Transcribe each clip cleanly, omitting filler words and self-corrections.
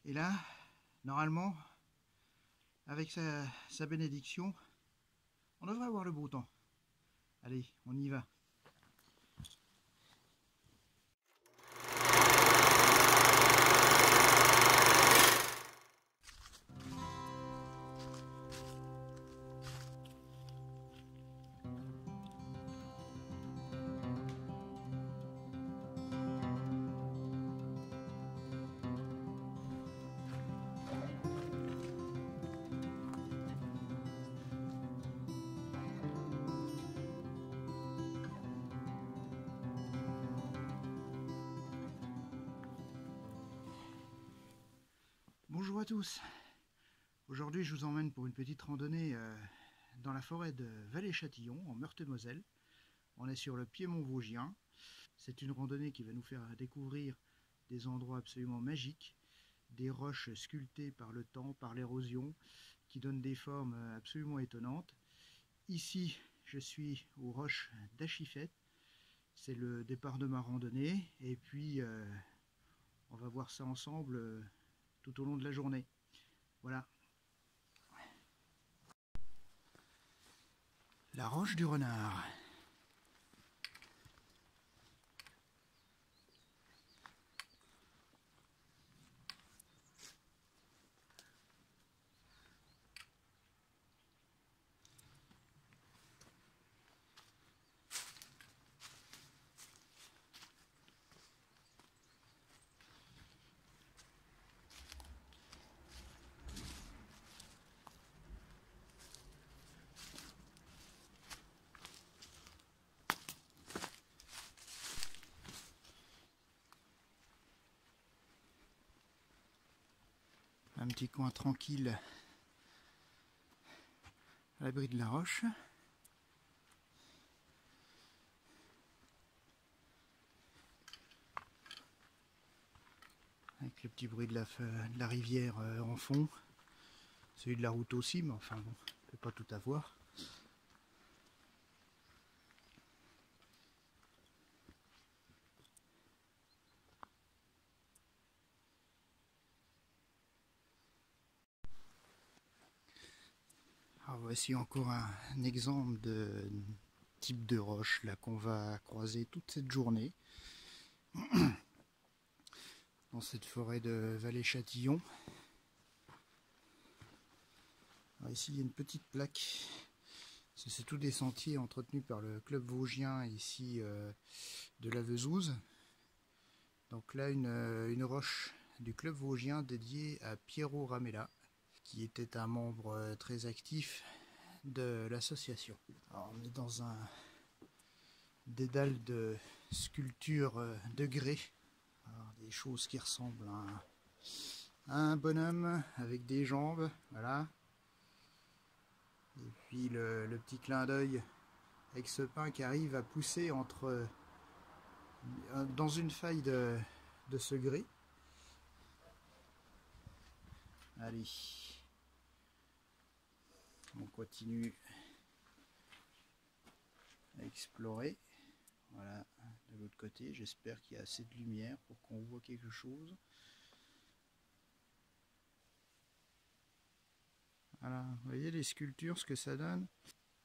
Et là, normalement, avec sa bénédiction, on devrait avoir le beau temps. Allez, on y va. Bonjour à tous. Aujourd'hui, je vous emmène pour une petite randonnée dans la forêt de Vallée-Châtillon, en Meurthe-et-Moselle. On est sur le Piémont vosgien. C'est une randonnée qui va nous faire découvrir des endroits absolument magiques, des roches sculptées par le temps, par l'érosion, qui donnent des formes absolument étonnantes. Ici, je suis aux roches d'Achifette. C'est le départ de ma randonnée. Et puis, on va voir ça ensemble tout au long de la journée. Voilà. La roche du renard. Un petit coin tranquille à l'abri de la roche. Avec le petit bruit de la rivière en fond. Celui de la route aussi, mais enfin bon, on ne peut pas tout avoir. Alors voici encore un exemple de type de roche là qu'on va croiser toute cette journée dans cette forêt de Vallée-Châtillon. Ici il y a une petite plaque, c'est tous des sentiers entretenus par le club vosgien ici de la Vezouze. Donc là une roche du club vosgien dédiée à Piero Ramella, qui était un membre très actif de l'association. Alors on est dans un dédale de sculptures de grès. Alors, des choses qui ressemblent à un bonhomme avec des jambes, voilà. Et puis le petit clin d'œil avec ce pin qui arrive à pousser dans une faille de ce grès. Allez, on continue à explorer. Voilà, de l'autre côté, j'espère qu'il y a assez de lumière pour qu'on voit quelque chose. Voilà, vous voyez les sculptures, ce que ça donne.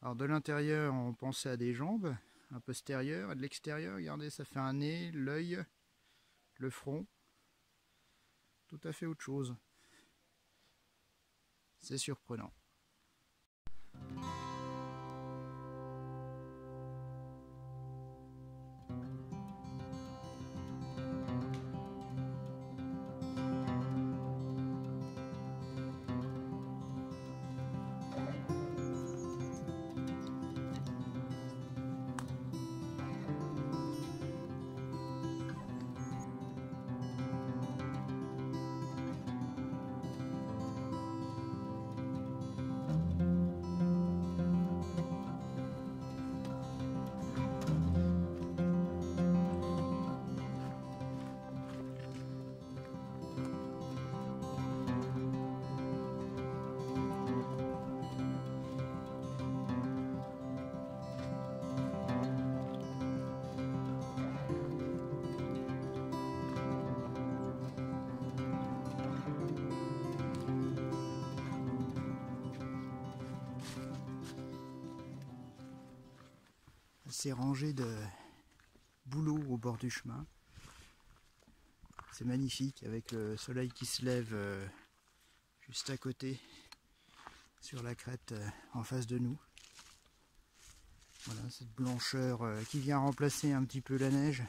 Alors de l'intérieur, on pensait à des jambes, un postérieur, et de l'extérieur, regardez, ça fait un nez, l'œil, le front. Tout à fait autre chose. C'est surprenant. ces rangées de bouleaux au bord du chemin. C'est magnifique avec le soleil qui se lève juste à côté sur la crête en face de nous. Voilà, cette blancheur qui vient remplacer un petit peu la neige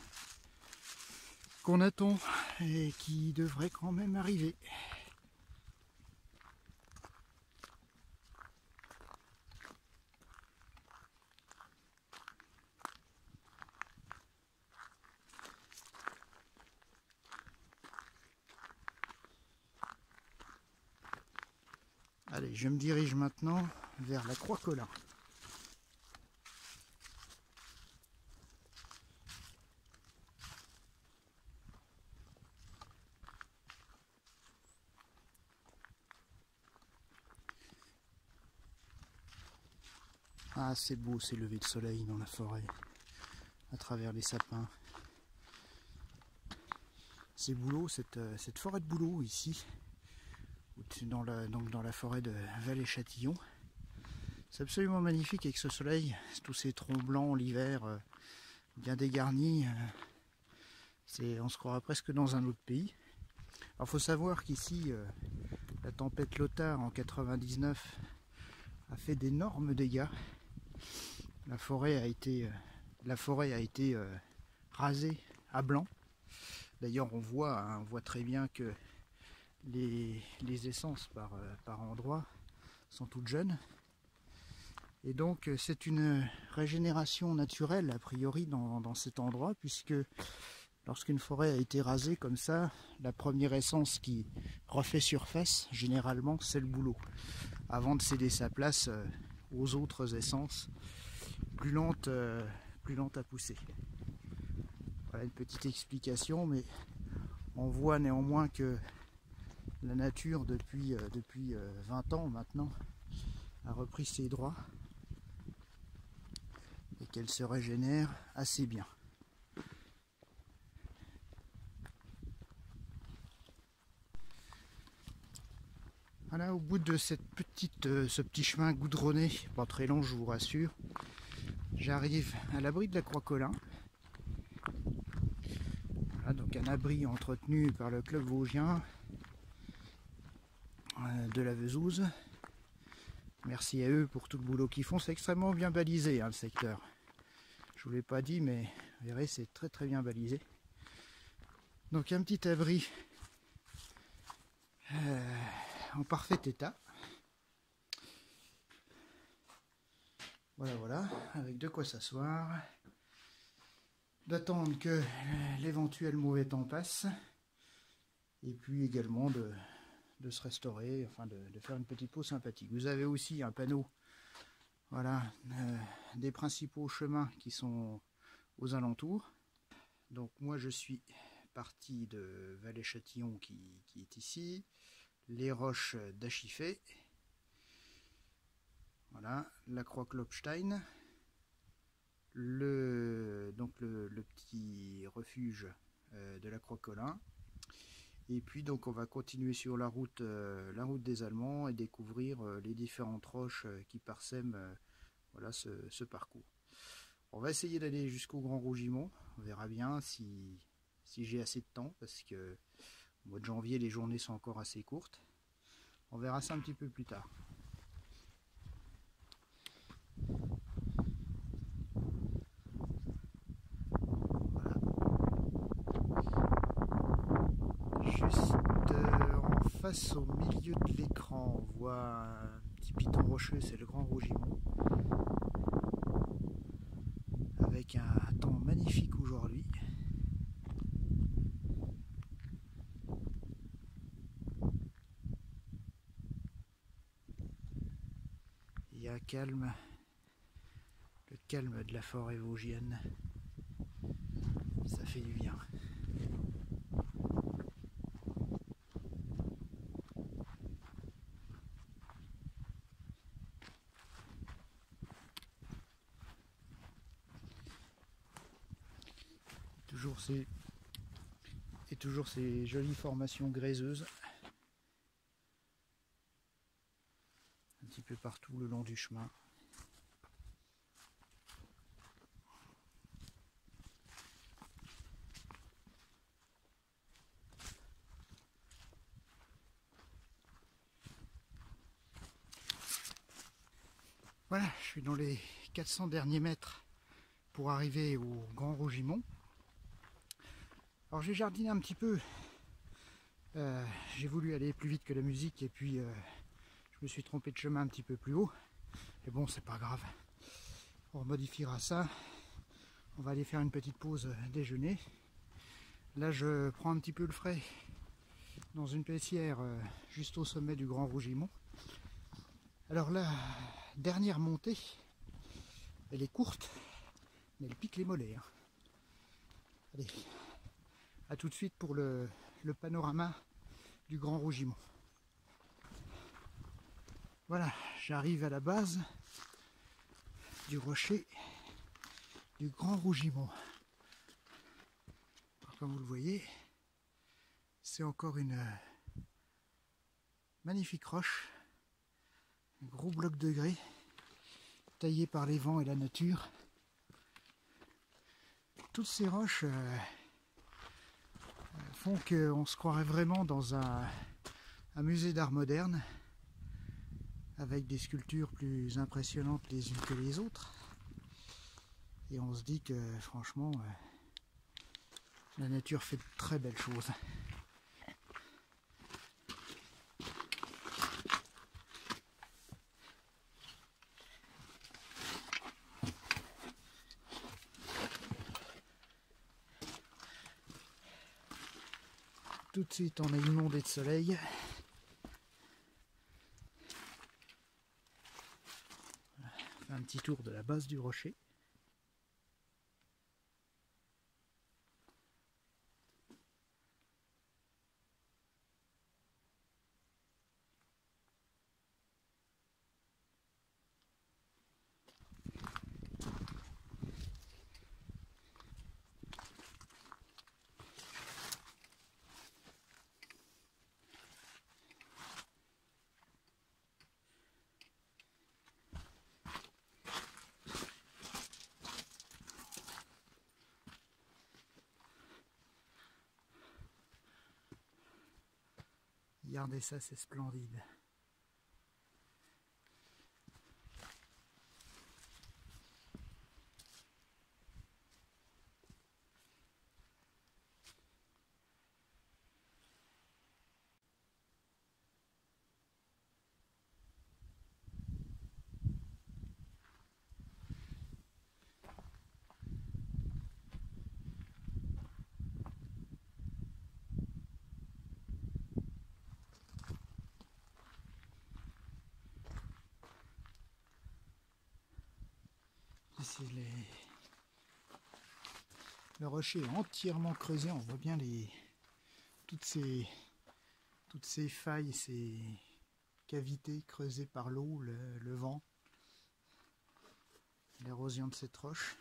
qu'on attend et qui devrait quand même arriver. Allez, je me dirige maintenant vers la Croix-Colin. Ah, c'est beau ces levées de soleil dans la forêt, à travers les sapins. Ces bouleaux, cette forêt de bouleaux ici, donc dans la forêt de Vallée-Châtillon, c'est absolument magnifique avec ce soleil, tous ces troncs blancs l'hiver, bien dégarnis. On se croirait presque dans un autre pays. Alors, faut savoir qu'ici, la tempête Lothar en 99 a fait d'énormes dégâts. La forêt a été rasée à blanc. D'ailleurs, on voit très bien que les essences par endroits sont toutes jeunes. Et donc, c'est une régénération naturelle, a priori, dans cet endroit, puisque lorsqu'une forêt a été rasée comme ça, la première essence qui refait surface, généralement, c'est le bouleau, avant de céder sa place aux autres essences plus lentes à pousser. Voilà une petite explication, mais on voit néanmoins que la nature, depuis 20 ans maintenant, a repris ses droits et qu'elle se régénère assez bien. Voilà, au bout de ce petit chemin goudronné, pas très long, je vous rassure, j'arrive à l'abri de la Croix-Colin. Voilà, donc un abri entretenu par le club vosgien de la Vezouze. Merci à eux pour tout le boulot qu'ils font. C'est extrêmement bien balisé, hein, le secteur. Je vous l'ai pas dit, mais vous verrez, c'est très très bien balisé. Donc un petit abri en parfait état. Voilà, avec de quoi s'asseoir, d'attendre que l'éventuel mauvais temps passe, et puis également de se restaurer, enfin de faire une petite pause sympathique. Vous avez aussi un panneau, voilà, des principaux chemins qui sont aux alentours. Donc moi je suis parti de Vallée-Châtillon qui est ici, les roches d'Achifé, voilà, la croix Klopstein, le petit refuge de la Croix-Colin. Et puis donc on va continuer sur la route des Allemands et découvrir les différentes roches qui parsèment voilà, ce parcours. On va essayer d'aller jusqu'au Grand Rougimont. On verra bien si j'ai assez de temps, parce que au mois de janvier les journées sont encore assez courtes. On verra ça un petit peu plus tard. Voilà. Juste en face au milieu de l'écran, on voit un petit piton rocheux, c'est le Grand Rougimont. Avec un temps magnifique aujourd'hui. Il y a le calme de la forêt vosgienne. Ça fait du bien. Toujours ces jolies formations gréseuses. Un petit peu partout le long du chemin. Voilà, je suis dans les 400 derniers mètres pour arriver au Grand Rougimont. Alors j'ai jardiné un petit peu, j'ai voulu aller plus vite que la musique et puis je me suis trompé de chemin un petit peu plus haut. Mais bon, c'est pas grave, on modifiera ça. On va aller faire une petite pause déjeuner. Là je prends un petit peu le frais dans une paissière juste au sommet du Grand Rougimont. Alors la dernière montée, elle est courte, mais elle pique les mollets. Allez, à tout de suite pour le panorama du Grand Rougimont. Voilà, j'arrive à la base du rocher du Grand Rougimont. Comme vous le voyez, c'est encore une magnifique roche, un gros bloc de grès taillé par les vents et la nature. Toutes ces roches font qu'on se croirait vraiment dans un musée d'art moderne avec des sculptures plus impressionnantes les unes que les autres. Et on se dit que franchement, la nature fait de très belles choses. Tout de suite, on est inondé de soleil. Voilà, on fait un petit tour de la base du rocher. Regardez ça, c'est splendide. Ici, le rocher est entièrement creusé, on voit bien toutes ces failles, ces cavités creusées par l'eau, le vent, l'érosion de cette roche.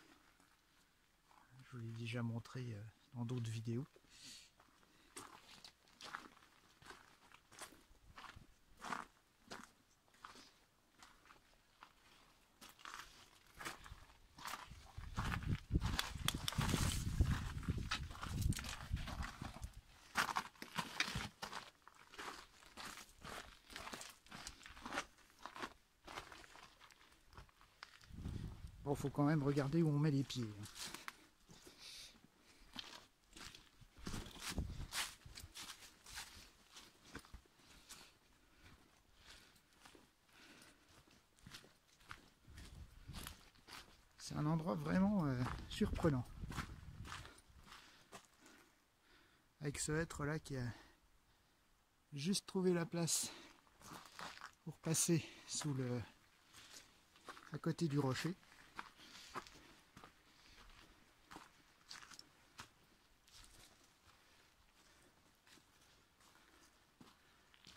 Je vous l'ai déjà montré dans d'autres vidéos. Bon, faut quand même regarder où on met les pieds. C'est un endroit vraiment surprenant. Avec ce être là qui a juste trouvé la place pour passer à côté du rocher.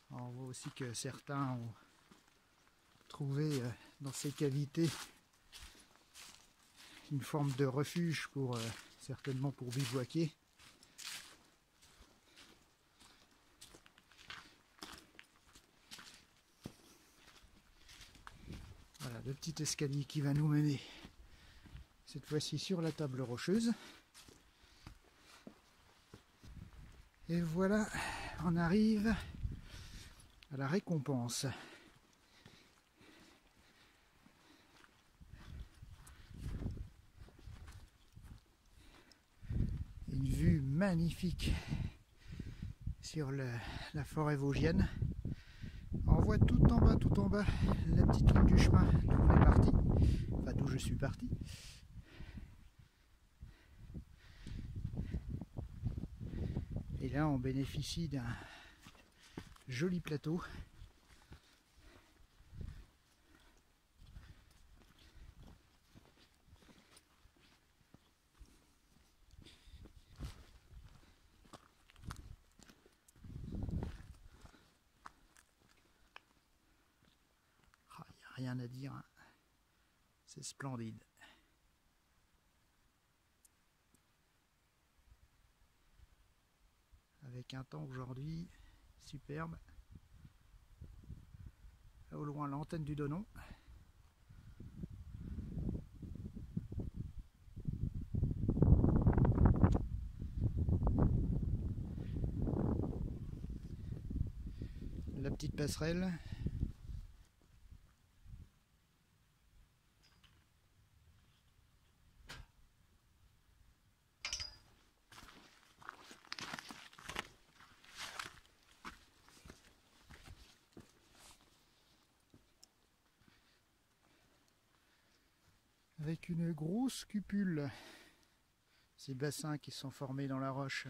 Alors, on voit aussi que certains ont trouvé dans ces cavités une forme de refuge certainement pour bivouaquer. Voilà le petit escalier qui va nous mener cette fois-ci sur la table rocheuse. Et voilà, on arrive à la récompense. magnifique sur la forêt vosgienne. On voit tout en bas, la petite ligne du chemin d'où on est parti, enfin d'où je suis parti. Et là on bénéficie d'un joli plateau. Il n'y a rien à dire, hein. C'est splendide. Avec un temps aujourd'hui superbe. Là au loin l'antenne du Donon. La petite passerelle. Avec une grosse cupule, ces bassins qui sont formés dans la roche.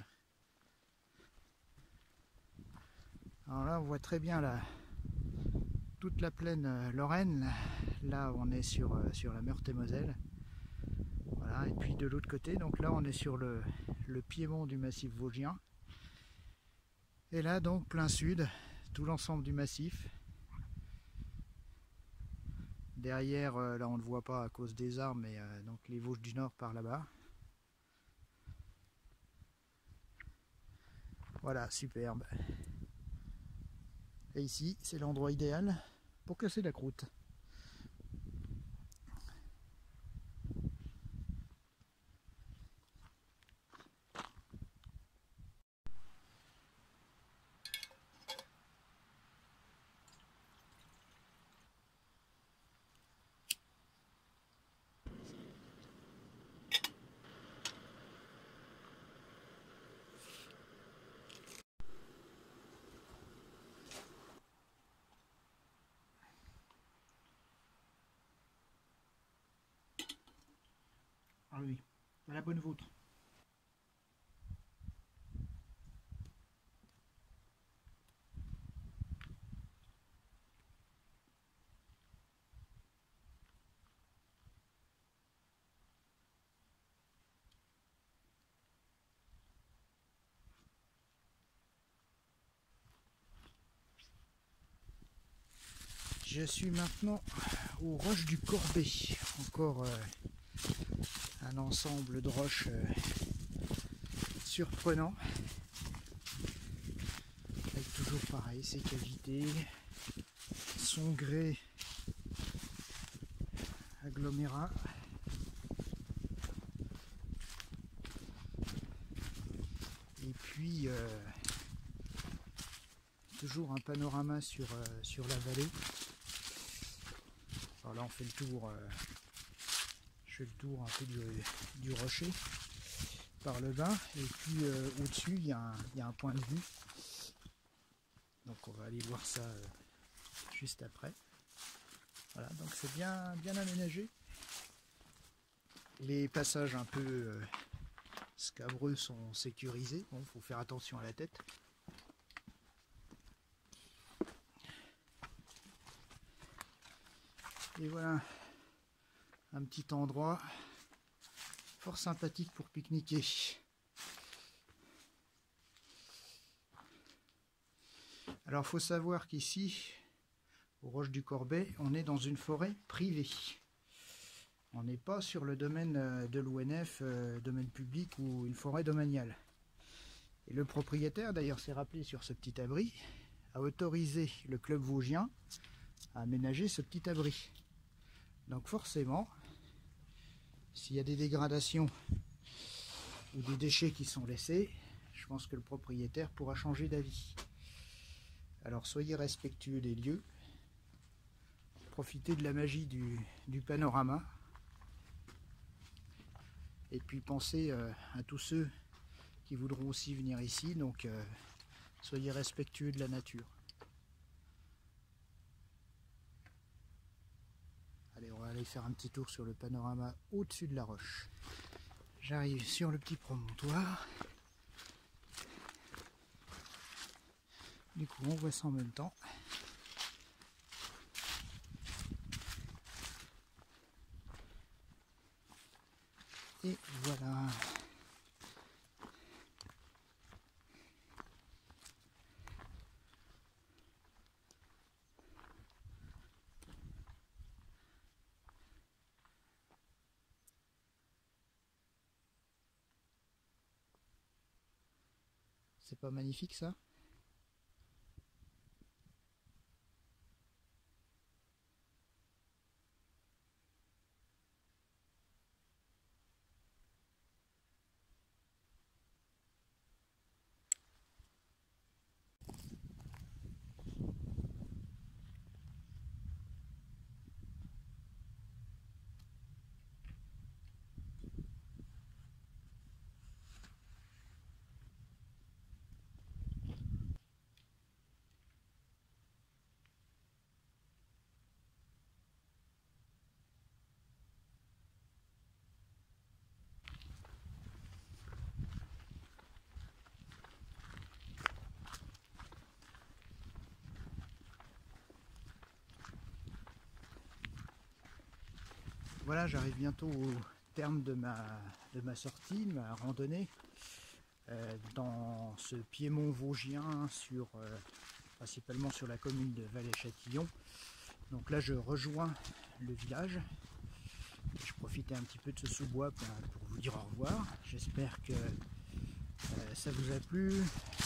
Alors là on voit très bien toute la plaine Lorraine, là on est sur la Meurthe-et-Moselle. Voilà, et puis de l'autre côté, donc là on est sur le piémont du massif vosgien. Et là donc plein sud, tout l'ensemble du massif. Derrière, là on ne le voit pas à cause des arbres, mais donc les Vosges du Nord par là-bas. Voilà, superbe. Et ici, c'est l'endroit idéal pour casser la croûte. Ah oui, à la bonne vôtre. Je suis maintenant aux roches du Corbet, encore un ensemble de roches surprenant, avec toujours pareil, ces cavités, son grès, agglomérat. Et puis toujours un panorama sur la vallée. Alors là on fait le tour, je fais le tour un peu du rocher par le bas, et puis au-dessus il y a un point de vue. Donc on va aller voir ça juste après. Voilà, donc c'est bien aménagé. Les passages un peu scabreux sont sécurisés. Bon, faut faire attention à la tête. Et voilà un petit endroit fort sympathique pour pique-niquer. Alors il faut savoir qu'ici, aux Roches du Corbet, on est dans une forêt privée. On n'est pas sur le domaine de l'ONF, domaine public ou une forêt domaniale. Et le propriétaire, d'ailleurs c'est rappelé sur ce petit abri, a autorisé le club vosgien à aménager ce petit abri. Donc forcément, s'il y a des dégradations ou des déchets qui sont laissés, je pense que le propriétaire pourra changer d'avis. Alors soyez respectueux des lieux, profitez de la magie du panorama, et puis pensez à tous ceux qui voudront aussi venir ici, donc soyez respectueux de la nature. Allez, on va aller faire un petit tour sur le panorama au-dessus de la roche. J'arrive sur le petit promontoire. Du coup, on voit ça en même temps. Et voilà. C'est pas magnifique ça? Voilà, j'arrive bientôt au terme de ma sortie, de ma randonnée dans ce piémont vosgien, principalement sur la commune de Vallée-Châtillon. Donc là je rejoins le village. Je profitais un petit peu de ce sous-bois pour vous dire au revoir. J'espère que ça vous a plu,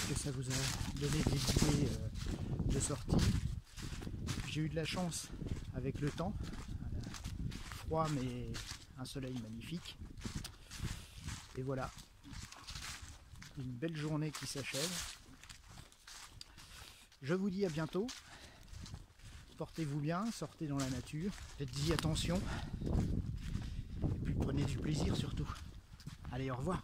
que ça vous a donné des idées de sortie. J'ai eu de la chance avec le temps. Froid mais un soleil magnifique. Et voilà, une belle journée qui s'achève. Je vous dis à bientôt. Portez-vous bien, sortez dans la nature, faites-y attention. Et puis prenez du plaisir surtout. Allez, au revoir.